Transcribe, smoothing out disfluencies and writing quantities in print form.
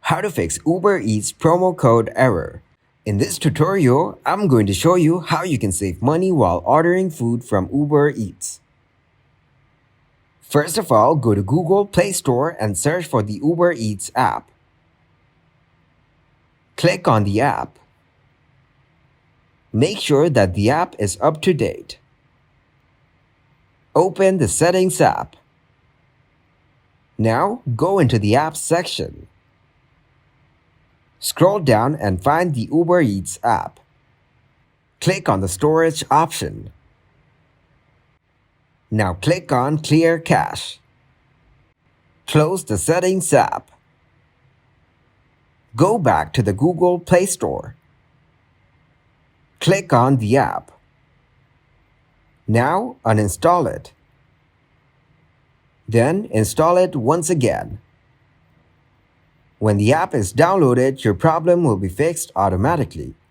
How to fix Uber Eats promo code error. In this tutorial, I'm going to show you how you can save money while ordering food from Uber Eats. First of all, go to Google Play Store and search for the Uber Eats app. Click on the app. Make sure that the app is up to date. Open the Settings app. Now, go into the Apps section. Scroll down and find the Uber Eats app. Click on the Storage option. Now click on Clear Cache. Close the Settings app. Go back to the Google Play Store. Click on the app. Now uninstall it. Then install it once again. When the app is downloaded, your problem will be fixed automatically.